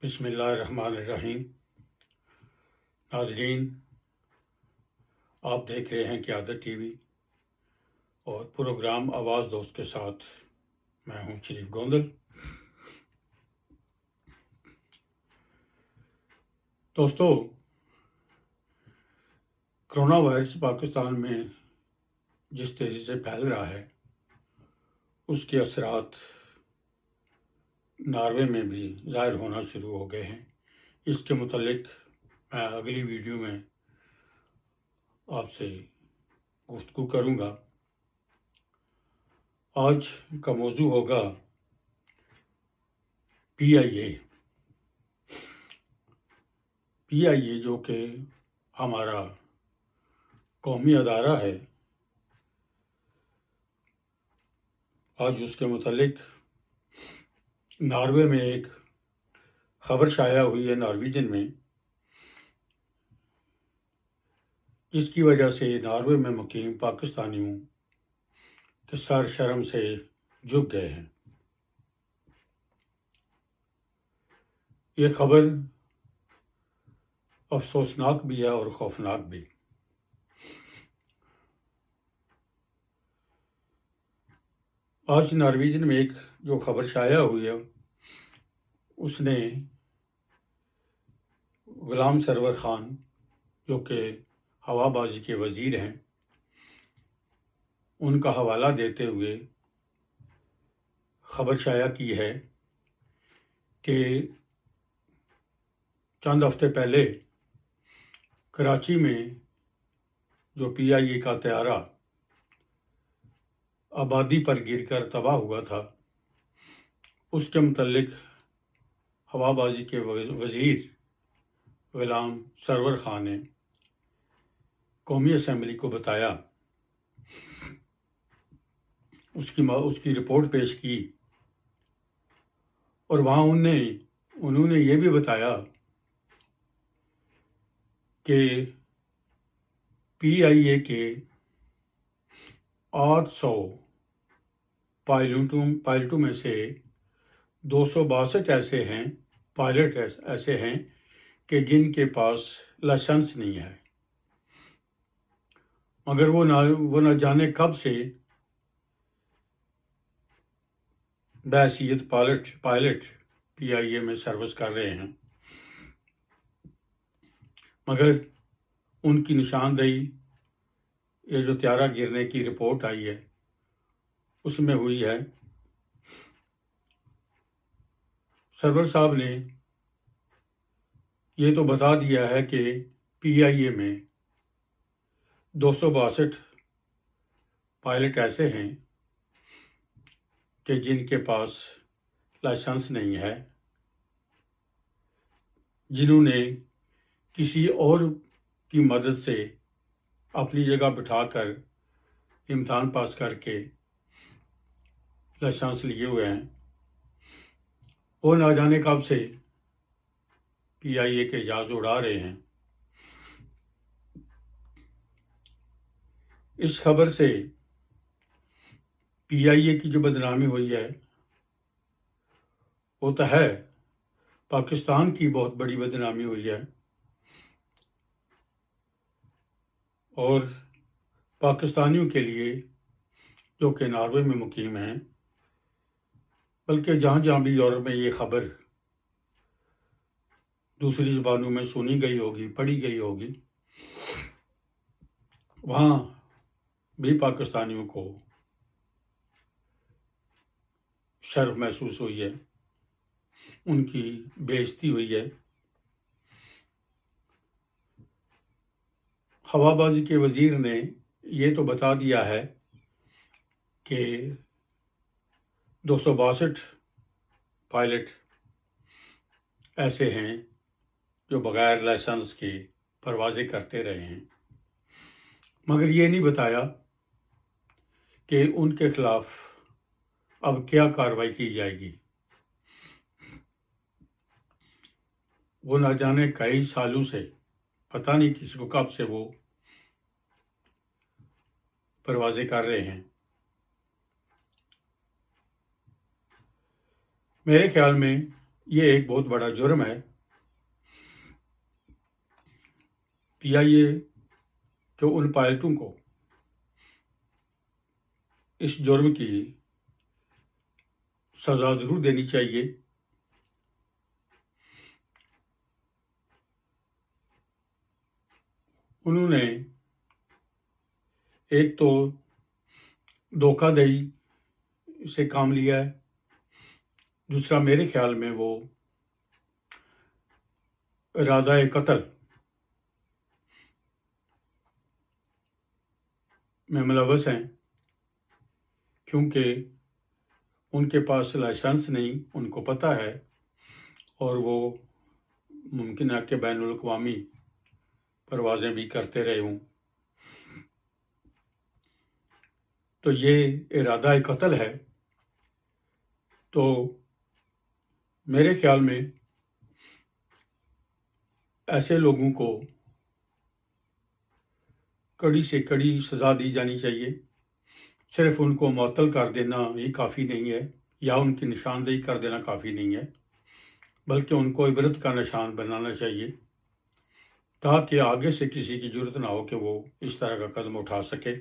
بسم اللہ الرحمن الرحیم۔ ناظرین، آپ دیکھ رہے ہیں قیادت ٹی وی اور پروگرام آواز دوست کے ساتھ میں ہوں شریف گوندل۔ دوستو، کرونا وائرس پاکستان میں جس تیزی سے پھیل رہا ہے اس کے اثرات ناروے میں بھی ظاہر ہونا شروع ہو گئے ہیں۔ اس کے متعلق میں اگلی ویڈیو میں آپ سے گفتگو کروں گا۔ آج کا موضوع ہوگا پی آئی اے۔ پی آئی اے جو کہ ہمارا قومی ادارہ ہے، آج اس کے متعلق ناروے میں ایک خبر شائع ہوئی ہے نارویجن میں، جس کی وجہ سے ناروے میں مقیم پاکستانیوں کے سر شرم سے جھک گئے ہیں۔ یہ خبر افسوسناک بھی ہے اور خوفناک بھی۔ آج نارویجن میں ایک جو خبر شائع ہوئی ہے اس نے غلام سرور خان جو کہ ہوا بازی کے وزیر ہیں ان کا حوالہ دیتے ہوئے خبر شائع کی ہے کہ چند ہفتے پہلے کراچی میں جو پی آئی اے کا طیارہ آبادی پر گر کر تباہ ہوا تھا، اس کے متعلق ہوا بازی کے وزیر غلام سرور خان نے قومی اسمبلی کو بتایا، اس کی رپورٹ پیش کی، اور وہاں انہوں نے یہ بھی بتایا کہ پی آئی اے کے 800 پائلٹوں میں سے 262 پائلٹ ایسے ہیں کہ جن کے پاس لائسنس نہیں ہے، مگر وہ نہ جانے کب سے بحیثیت پائلٹ پی آئی اے میں سروس کر رہے ہیں، مگر ان کی نشاندہی یہ جو طیارہ گرنے کی رپورٹ آئی ہے اس میں ہوئی ہے۔ سرور صاحب نے یہ تو بتا دیا ہے کہ پی آئی اے میں 262 پائلٹ ایسے ہیں کہ جن کے پاس لائسنس نہیں ہے، جنہوں نے کسی اور کی مدد سے اپنی جگہ بٹھا کر امتحان پاس کر کے لائسنس لیے ہوئے ہیں، وہ نہ جانے کب سے پی آئی اے کے جہاز اڑا رہے ہیں۔ اس خبر سے پی آئی اے کی جو بدنامی ہوئی ہے وہ تو ہے، پاکستان کی بہت بڑی بدنامی ہوئی ہے، اور پاکستانیوں کے لیے جو کہ ناروے میں مقیم ہیں، بلکہ جہاں بھی یورپ میں یہ خبر دوسری زبانوں میں سنی گئی ہوگی، پڑھی گئی ہوگی، وہاں بھی پاکستانیوں کو شرم محسوس ہوئی ہے، ان کی بے عزتی ہوئی ہے۔ ہوا بازی کے وزیر نے یہ تو بتا دیا ہے کہ 262 پائلٹ ایسے ہیں جو بغیر لائسنس کے پروازیں کرتے رہے ہیں، مگر یہ نہیں بتایا کہ ان کے خلاف اب کیا کارروائی کی جائے گی۔ وہ نہ جانے کئی سالوں سے، پتہ نہیں کسی کو کب سے وہ پروازیں کر رہے ہیں۔ میرے خیال میں یہ ایک بہت بڑا جرم ہے۔ PIA کہ ان پائلٹوں کو اس جرم کی سزا ضرور دینی چاہیے۔ انہوں نے ایک تو دھوکہ دہی سے کام لیا ہے، دوسرا میرے خیال میں وہ ارادہ قتل میں ملوث ہیں، کیونکہ ان کے پاس لائسنس نہیں، ان کو پتہ ہے، اور وہ ممکن ہے کہ بین الاقوامی پروازیں بھی کرتے رہے ہوں۔ تو یہ ارادہ قتل ہے۔ تو میرے خیال میں ایسے لوگوں کو کڑی سے کڑی سزا دی جانی چاہیے۔ صرف ان کو معطل کر دینا ہی کافی نہیں ہے، یا ان کی نشاندہی کر دینا کافی نہیں ہے، بلکہ ان کو عبرت کا نشان بنانا چاہیے، تاکہ آگے سے کسی کی ضرورت نہ ہو کہ وہ اس طرح کا قدم اٹھا سکے۔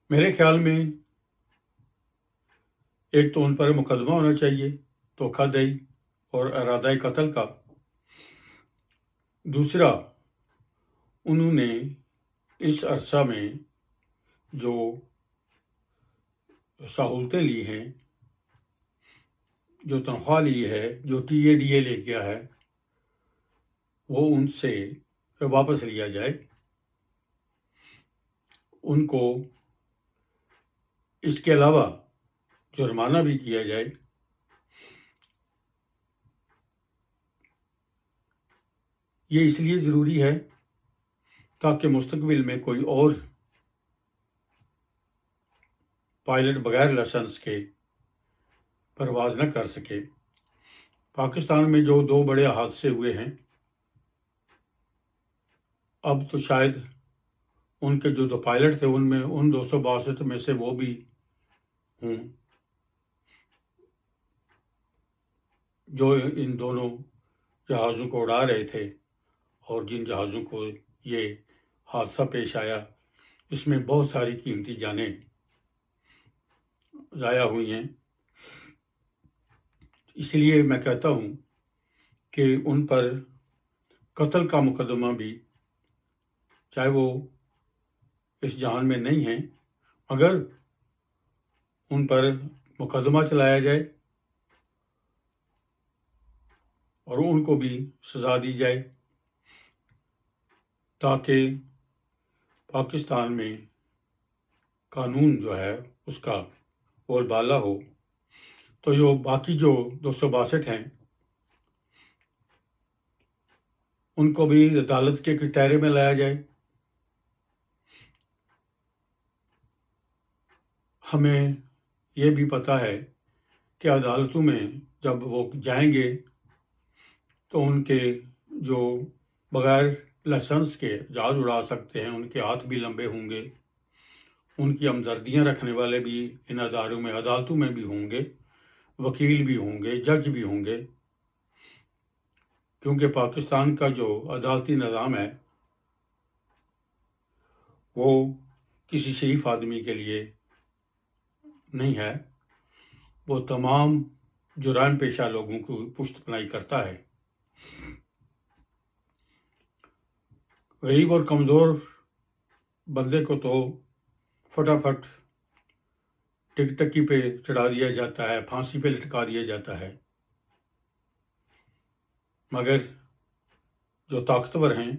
میرے خیال میں ایک تو ان پر مقدمہ ہونا چاہیے دھوکہ دہی اور ارادہ قتل کا۔ دوسرا، انہوں نے اس عرصہ میں جو سہولتیں لی ہیں، جو تنخواہ لی ہے، جو TADA لے گیا ہے، وہ ان سے واپس لیا جائے۔ ان کو اس کے علاوہ جرمانہ بھی کیا جائے۔ یہ اس لیے ضروری ہے تاکہ مستقبل میں کوئی اور پائلٹ بغیر لائسنس کے پرواز نہ کر سکے۔ پاکستان میں جو 2 بڑے حادثے ہوئے ہیں، اب تو شاید ان کے جو 2 پائلٹ تھے ان 262 میں سے وہ بھی ہوں جو ان دونوں جہازوں کو اڑا رہے تھے، اور جن جہازوں کو یہ حادثہ پیش آیا، اس میں بہت ساری قیمتی جانیں ضائع ہوئی ہیں۔ اس لیے میں کہتا ہوں کہ ان پر قتل کا مقدمہ بھی، چاہے وہ اس جہان میں نہیں ہیں، مگر ان پر مقدمہ چلایا جائے اور ان کو بھی سزا دی جائے، تاکہ پاکستان میں قانون جو ہے اس کا بول بالا ہو۔ تو جو باقی جو 262 ہیں، ان کو بھی عدالت کے کٹہرے میں لایا جائے۔ ہمیں یہ بھی پتہ ہے کہ عدالتوں میں جب وہ جائیں گے تو ان کے جو بغیر لائسنس کے جہاز اڑا سکتے ہیں، ان کے ہاتھ بھی لمبے ہوں گے، ان کی ہمدردیاں رکھنے والے بھی ان اداروں میں، عدالتوں میں بھی ہوں گے، وکیل بھی ہوں گے، جج بھی ہوں گے، کیونکہ پاکستان کا جو عدالتی نظام ہے وہ کسی شریف آدمی کے لیے نہیں ہے، وہ تمام جرائم پیشہ لوگوں کو پشت پناہی کرتا ہے۔ غریب اور کمزور بندے کو تو فٹافٹ ٹکی پہ چڑھا دیا جاتا ہے، پھانسی پہ لٹکا دیا جاتا ہے، مگر جو طاقتور ہیں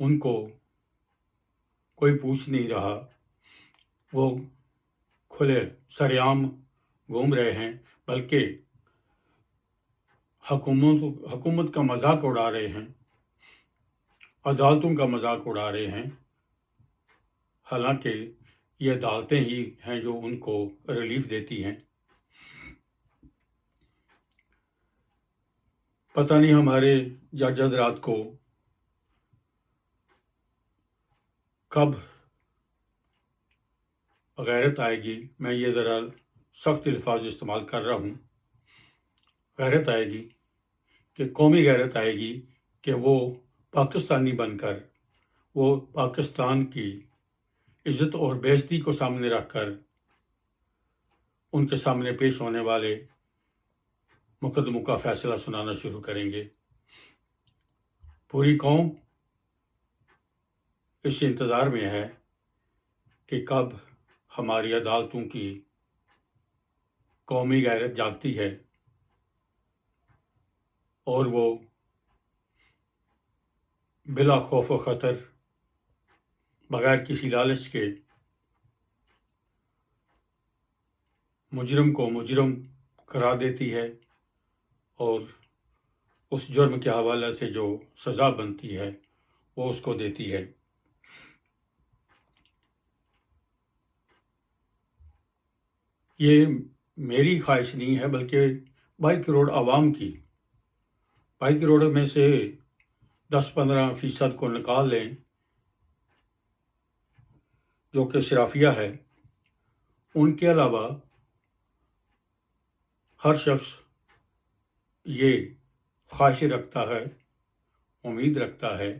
ان کو کوئی پوچھ نہیں رہا، وہ کھلے سر عام گھوم رہے ہیں، بلکہ حکومت کا مذاق اڑا رہے ہیں، عدالتوں کا مذاق اڑا رہے ہیں، حالانکہ یہ عدالتیں ہی ہیں جو ان کو ریلیف دیتی ہیں۔ پتہ نہیں ہمارے جج حضرات کو کب غیرت آئے گی، میں یہ ذرا سخت الفاظ استعمال کر رہا ہوں، غیرت آئے گی کہ قومی غیرت آئے گی کہ وہ پاکستانی بن کر وہ پاکستان کی عزت اور بے عزتی کو سامنے رکھ کر ان کے سامنے پیش ہونے والے مقدموں کا فیصلہ سنانا شروع کریں گے۔ پوری قوم اس انتظار میں ہے کہ کب ہماری عدالتوں کی قومی غیرت جاگتی ہے اور وہ بلا خوف و خطر بغیر کسی لالچ کے مجرم کو مجرم قرار دیتی ہے اور اس جرم کے حوالے سے جو سزا بنتی ہے وہ اس کو دیتی ہے۔ یہ میری خواہش نہیں ہے بلکہ 22 کروڑ عوام کی، 22 کروڑ میں سے 10-15% کو نکال لیں جو کہ شرافیہ ہے، ان کے علاوہ ہر شخص یہ خواہش رکھتا ہے، امید رکھتا ہے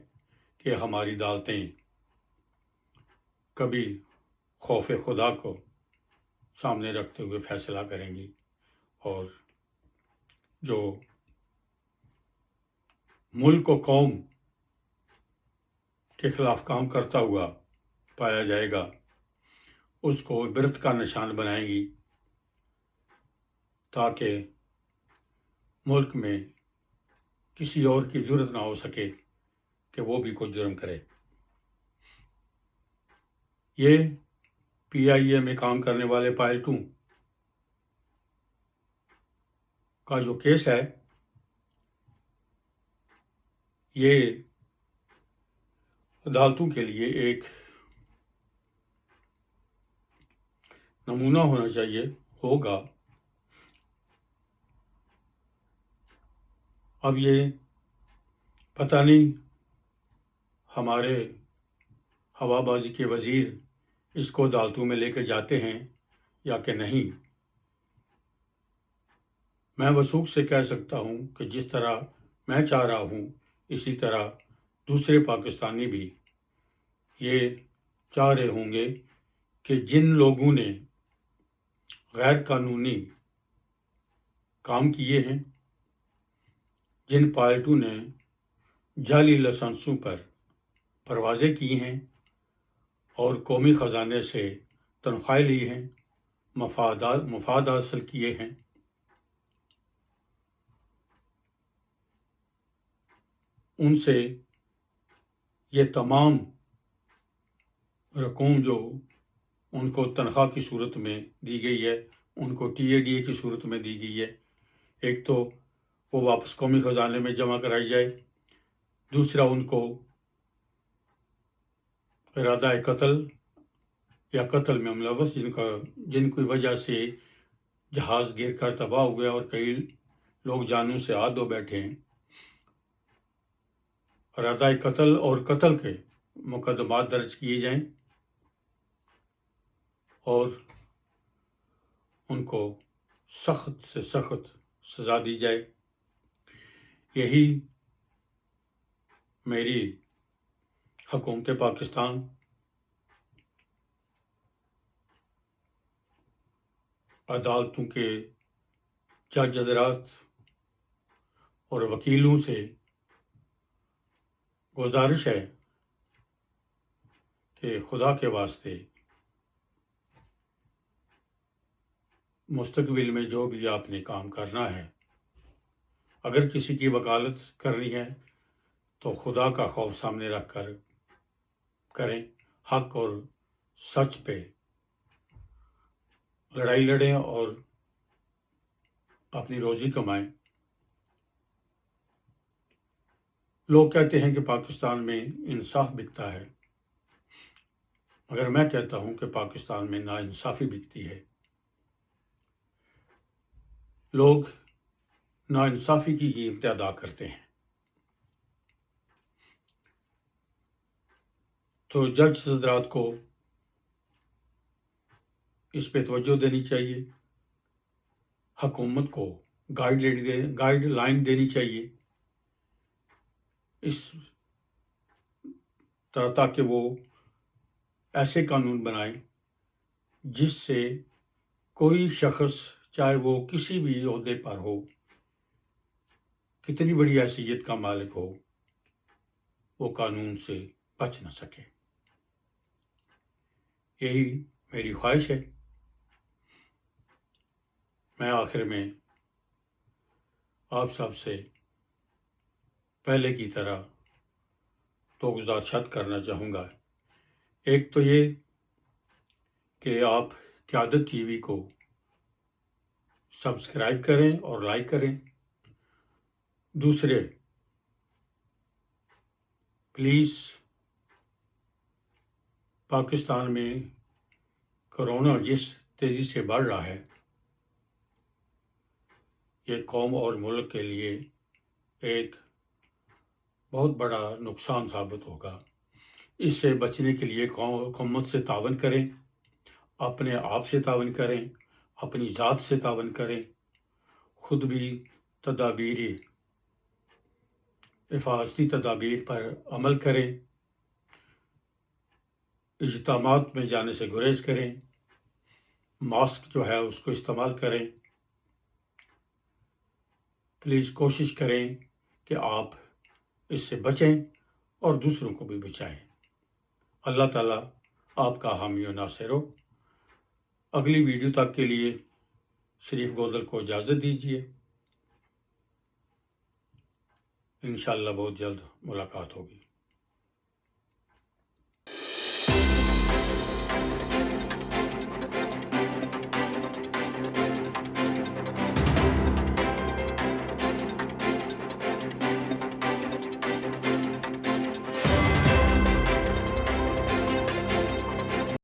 کہ ہماری عدالتیں کبھی خوف خدا کو سامنے رکھتے ہوئے فیصلہ کریں گی اور جو ملک و قوم کے خلاف کام کرتا ہوا پایا جائے گا اس کو عبرت کا نشان بنائیں گی تاکہ ملک میں کسی اور کی ضرورت نہ ہو سکے کہ وہ بھی کوئی جرم کرے۔ یہ PIA میں کام کرنے والے پائلٹوں کا جو کیس ہے یہ عدالتوں کے لیے ایک نمونہ ہونا چاہیے، ہوگا۔ اب یہ پتہ نہیں ہمارے ہوا بازی کے وزیر اس کو عدالتوں میں لے کے جاتے ہیں یا کہ نہیں۔ میں وثوق سے کہہ سکتا ہوں کہ جس طرح میں چاہ رہا ہوں اسی طرح دوسرے پاکستانی بھی یہ چاہ رہے ہوں گے کہ جن لوگوں نے غیر قانونی کام کیے ہیں، جن پائلٹوں نے جعلی لائسنسوں پر پروازیں کی ہیں اور قومی خزانے سے تنخواہیں لی ہیں، مفاد حاصل کیے ہیں، ان سے یہ تمام رقوم جو ان کو تنخواہ کی صورت میں دی گئی ہے، ان کو TADA کی صورت میں دی گئی ہے، ایک تو وہ واپس قومی خزانے میں جمع کرائی جائے، دوسرا ان کو ارادہ قتل یا قتل میں ملوث جن کی وجہ سے جہاز گر کر تباہ ہو گیا اور کئی لوگ جانوں سے ہاتھ دھو بیٹھے ہیں، ارادہ قتل اور قتل کے مقدمات درج کیے جائیں اور ان کو سخت سے سخت سزا دی جائے۔ یہی میری حکومت پاکستان عدالتوں کے جج حضرات اور وکیلوں سے گزارش ہے کہ خدا کے واسطے مستقبل میں جو بھی آپ نے کام کرنا ہے، اگر کسی کی وکالت کرنی ہے تو خدا کا خوف سامنے رکھ کر کریں، حق اور سچ پہ لڑائی لڑیں اور اپنی روزی کمائیں۔ لوگ کہتے ہیں کہ پاکستان میں انصاف بکتا ہے، مگر میں کہتا ہوں کہ پاکستان میں ناانصافی بکتی ہے۔ لوگ ناانصافی کی قیمت ادا کرتے ہیں۔ تو جج حضرات کو اس پہ توجہ دینی چاہیے، حکومت کو گائیڈ لائن دینی چاہیے اس طرح، تاکہ وہ ایسے قانون بنائیں جس سے کوئی شخص، چاہے وہ کسی بھی عہدے پر ہو، کتنی بڑی حیثیت کا مالک ہو، وہ قانون سے بچ نہ سکے۔ یہی میری خواہش ہے۔ میں آخر میں آپ سب سے پہلے کی طرح دو گزارشات کرنا چاہوں گا۔ ایک تو یہ کہ آپ قیادت ٹی وی کو سبسکرائب کریں اور لائک کریں۔ دوسرے، پلیز پاکستان میں کرونا جس تیزی سے بڑھ رہا ہے، یہ قوم اور ملک کے لیے ایک بہت بڑا نقصان ثابت ہوگا۔ اس سے بچنے کے لیے حکومت سے تعاون کریں، اپنے آپ سے تعاون کریں، اپنی ذات سے تعاون کریں، خود بھی حفاظتی تدابیر پر عمل کریں، اجتماعات میں جانے سے گریز کریں، ماسک جو ہے اس کو استعمال کریں۔ پلیز کوشش کریں کہ آپ اس سے بچیں اور دوسروں کو بھی بچائیں۔ اللہ تعالیٰ آپ کا حامی و ناصر ہو۔ اگلی ویڈیو تک کے لیے شریف گودل کو اجازت دیجیے۔ انشاءاللہ بہت جلد ملاقات ہوگی۔